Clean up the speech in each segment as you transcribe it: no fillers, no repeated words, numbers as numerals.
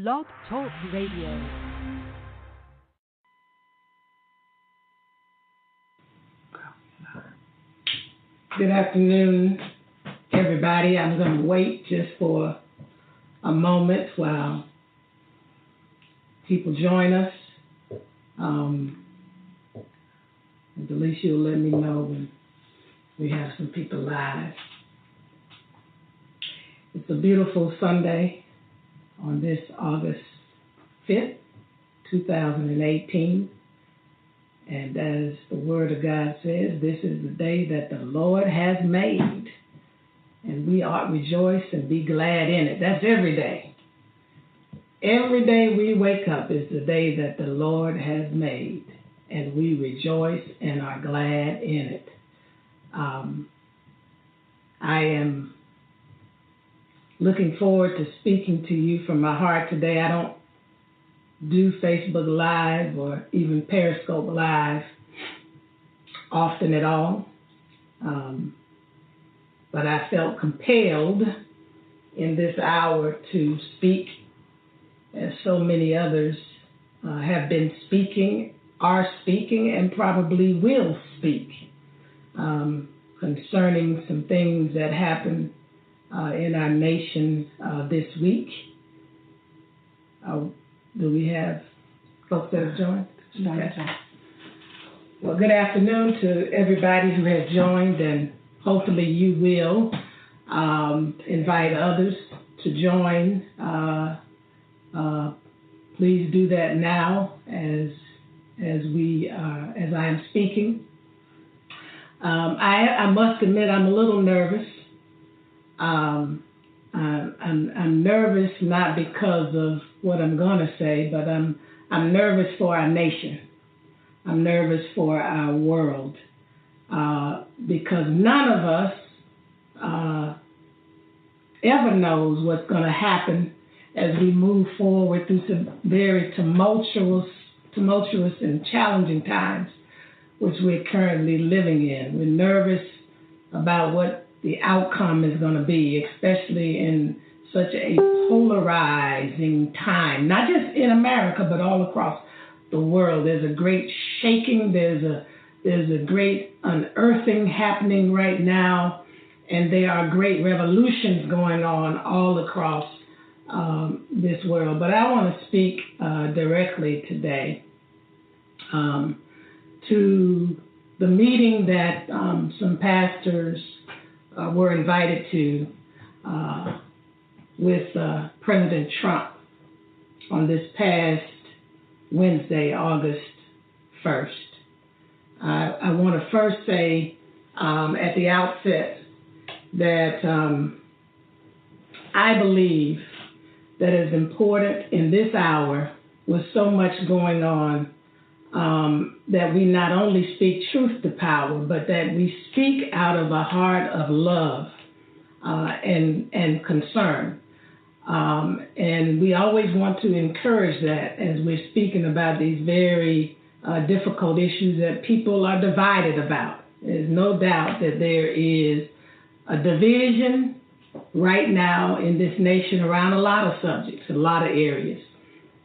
Blog Talk Radio. Good afternoon, everybody. I'm going to wait just for a moment while people join us. And Alicia will let me know when we have some people live. It's a beautiful Sunday on this August 5th, 2018. And as the Word of God says, this is the day that the Lord has made. And we ought to rejoice and be glad in it. That's every day. Every day we wake up is the day that the Lord has made. And we rejoice and are glad in it. I am looking forward to speaking to you from my heart today. I don't do Facebook Live or even Periscope Live often at all. But I felt compelled in this hour to speak, as so many others have been speaking, are speaking, and probably will speak concerning some things that happened in our nation this week. Do we have folks that have joined? Okay. Well, good afternoon to everybody who has joined, and hopefully you will invite others to join. Please do that now as I am speaking. I must admit I'm a little nervous. I'm nervous not because of what I'm going to say, but I'm nervous for our nation. I'm nervous for our world because none of us ever knows what's going to happen as we move forward through some very tumultuous and challenging times, which we're currently living in. We're nervous about what the outcome is going to be, especially in such a polarizing time, not just in America, but all across the world. There's a great shaking, there's a great unearthing happening right now, and there are great revolutions going on all across this world. But I want to speak directly today to the meeting that some pastors were invited to with President Trump on this past Wednesday, August 1st. I want to first say at the outset that I believe that it's important in this hour with so much going on that we not only speak truth to power, but that we speak out of a heart of love and concern. And we always want to encourage that as we're speaking about these very difficult issues that people are divided about. There's no doubt that there is a division right now in this nation around a lot of subjects, a lot of areas.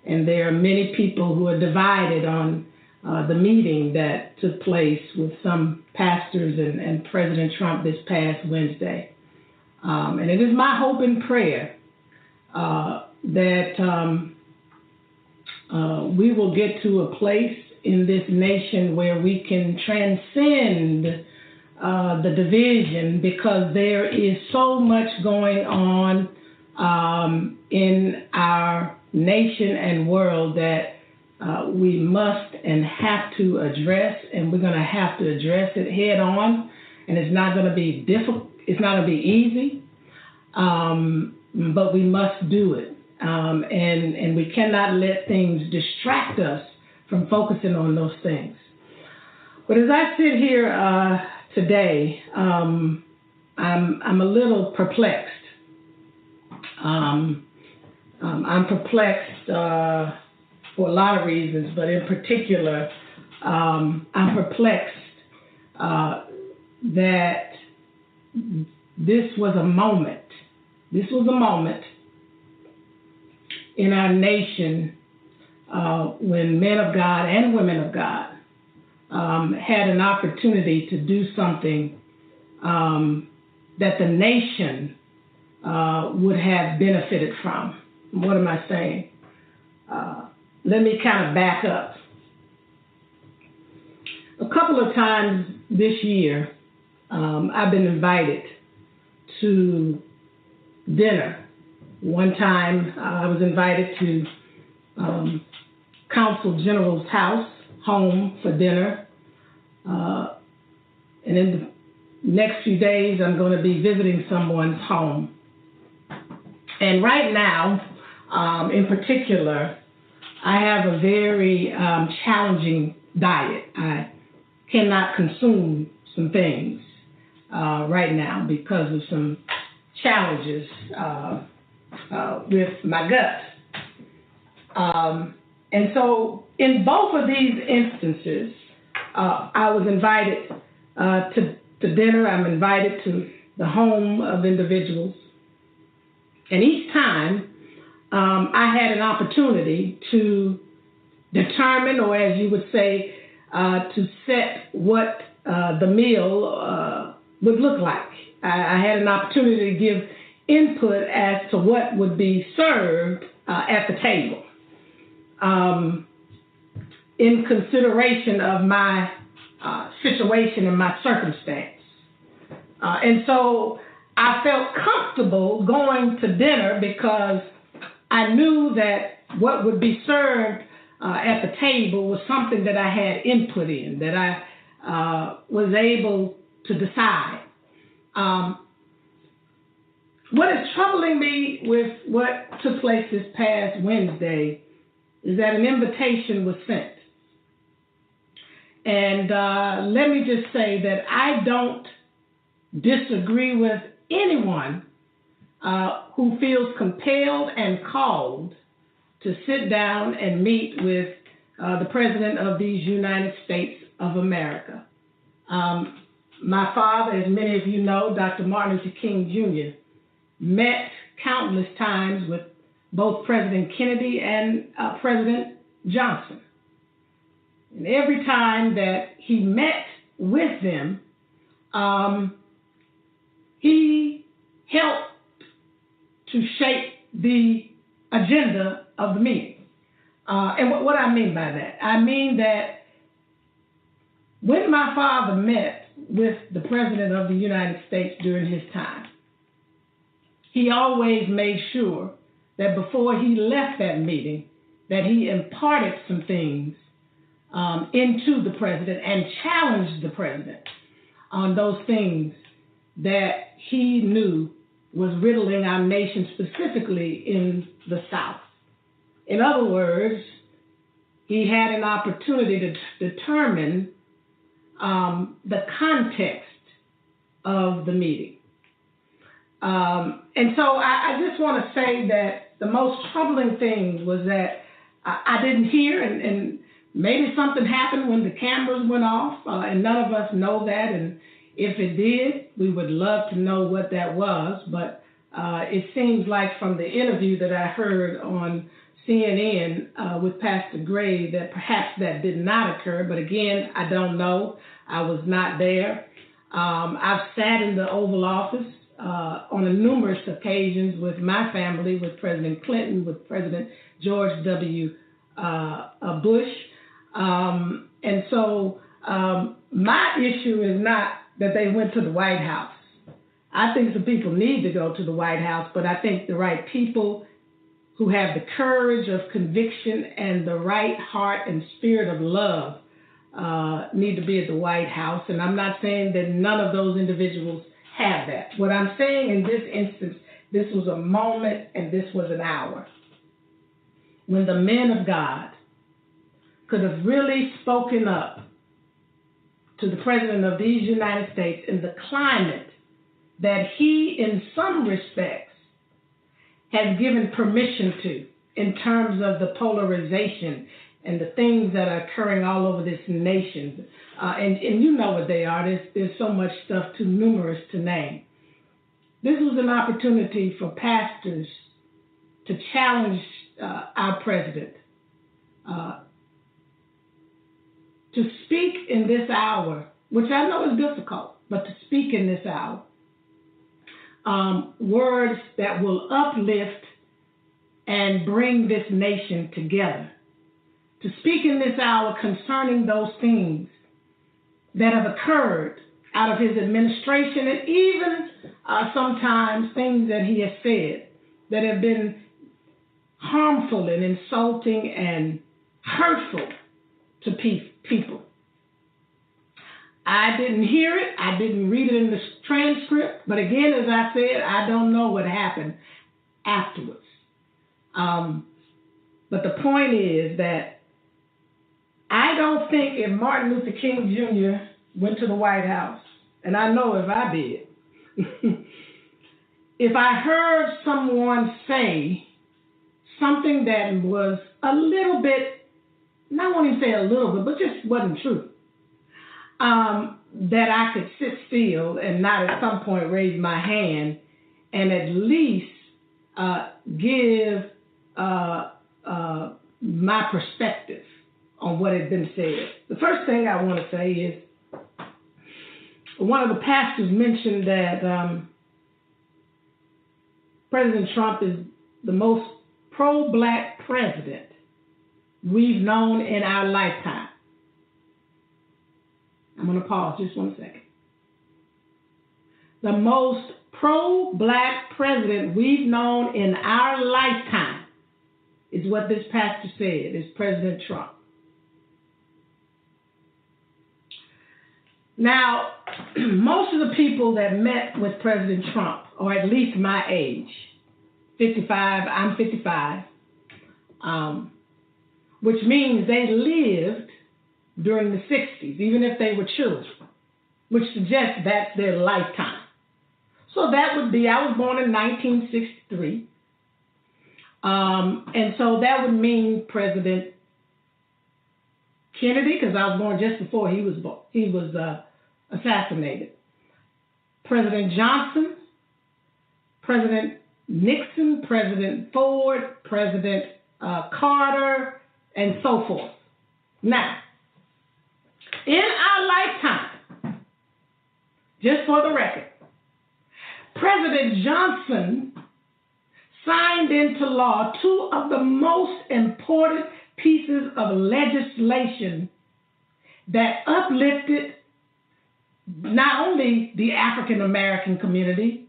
And there are many people who are divided on the meeting that took place with some pastors and President Trump this past Wednesday. And it is my hope and prayer that we will get to a place in this nation where we can transcend the division, because there is so much going on in our nation and world that we must and have to address, and we're going to have to address it head on. And it's not going to be difficult. It's not going to be easy, but we must do it. And we cannot let things distract us from focusing on those things. But as I sit here today, I'm a little perplexed. I'm perplexed for a lot of reasons, but in particular, I'm perplexed that this was a moment in our nation when men of God and women of God had an opportunity to do something that the nation would have benefited from. What am I saying? Let me kind of back up. A couple of times this year, I've been invited to dinner. One time I was invited to Consul General's home for dinner. And in the next few days, I'm going to be visiting someone's home. And right now, in particular, I have a very challenging diet. I cannot consume some things right now because of some challenges with my gut. And so in both of these instances, I was invited to dinner. I'm invited to the home of individuals. And each time, I had an opportunity to determine, or as you would say, to set what the meal would look like. I had an opportunity to give input as to what would be served at the table in consideration of my situation and my circumstance. And so I felt comfortable going to dinner because I knew that what would be served at the table was something that I had input in, that I was able to decide. What is troubling me with what took place this past Wednesday is that an invitation was sent. And let me just say that I don't disagree with anyone who feels compelled and called to sit down and meet with the President of these United States of America. My father, as many of you know, Dr. Martin Luther King Jr., met countless times with both President Kennedy and President Johnson. And every time that he met with them, he helped to shape the agenda of the meeting. And what I mean by that? I mean that when my father met with the President of the United States during his time, he always made sure that before he left that meeting, that he imparted some things into the President and challenged the President on those things that he knew was riddling our nation, specifically in the South. In other words, he had an opportunity to determine the context of the meeting. And so I just want to say that the most troubling thing was that I didn't hear, and maybe something happened when the cameras went off, and none of us know that. And if it did, we would love to know what that was. But it seems like from the interview that I heard on CNN with Pastor Gray that perhaps that did not occur. But again, I don't know. I was not there. I've sat in the Oval Office on numerous occasions with my family, with President Clinton, with President George W. Bush. And so my issue is not that they went to the White House. I think some people need to go to the White House, but I think the right people who have the courage of conviction and the right heart and spirit of love need to be at the White House. And I'm not saying that none of those individuals have that. What I'm saying in this instance, this was a moment and this was an hour when the men of God could have really spoken up to the President of these United States in the climate that he, in some respects, has given permission to in terms of the polarization and the things that are occurring all over this nation. And you know what they are. There's so much stuff too numerous to name. This was an opportunity for pastors to challenge our president to speak in this hour, which I know is difficult, but to speak in this hour, words that will uplift and bring this nation together. To speak in this hour concerning those things that have occurred out of his administration, and even sometimes things that he has said that have been harmful and insulting and hurtful to people. I didn't hear it. I didn't read it in the transcript. But again, as I said, I don't know what happened afterwards. But the point is that I don't think if Martin Luther King Jr. went to the White House, and I know if I did, if I heard someone say something that was a little bit, not want to say a little bit, but just wasn't true, that I could sit still and not at some point raise my hand and at least give my perspective on what had been said. The first thing I want to say is one of the pastors mentioned that President Trump is the most pro-black president we've known in our lifetime. I'm going to pause just 1 second. The most pro-black president we've known in our lifetime is what this pastor said, is President Trump. Now, most of the people that met with President Trump, or at least my age, 55, I'm 55, which means they lived during the 60s, even if they were children, which suggests that's their lifetime. So that would be, I was born in 1963, and so that would mean President Kennedy, because I was born just before he was assassinated. President Johnson, President Nixon, President Ford, President Carter, and so forth. Now, in our lifetime, just for the record, President Johnson signed into law two of the most important pieces of legislation that uplifted not only the African American community,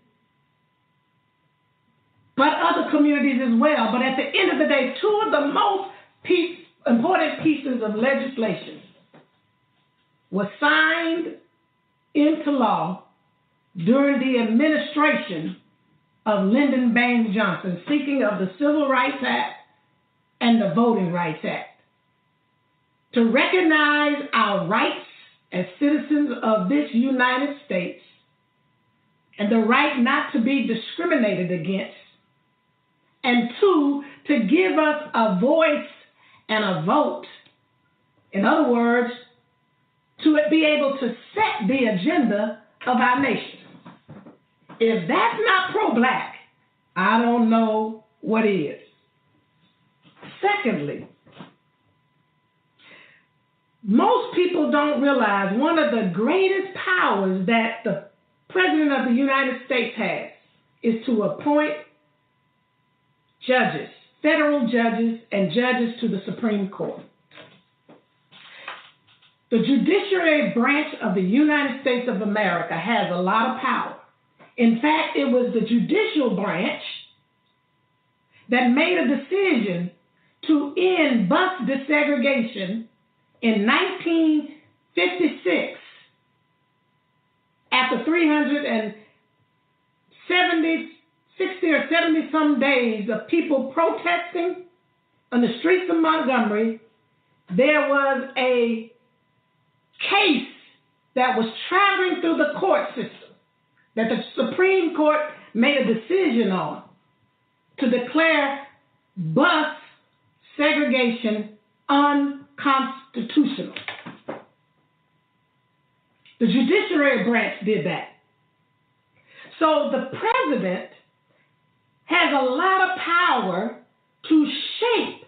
but other communities as well. But at the end of the day, two of the most important pieces of legislation were signed into law during the administration of Lyndon Baines Johnson, speaking of the Civil Rights Act and the Voting Rights Act, to recognize our rights as citizens of this United States and the right not to be discriminated against, and two, to give us a voice and a vote. In other words, to be able to set the agenda of our nation. If that's not pro-black, I don't know what is. Secondly, most people don't realize one of the greatest powers that the President of the United States has is to appoint judges, federal judges, and judges to the Supreme Court. The judiciary branch of the United States of America has a lot of power. In fact, it was the judicial branch that made a decision to end bus desegregation in 1956 after 60 or 70 some days of people protesting on the streets of Montgomery. There was a case that was traveling through the court system that the Supreme Court made a decision on to declare bus segregation unconstitutional. The judiciary branch did that. So the president has a lot of power to say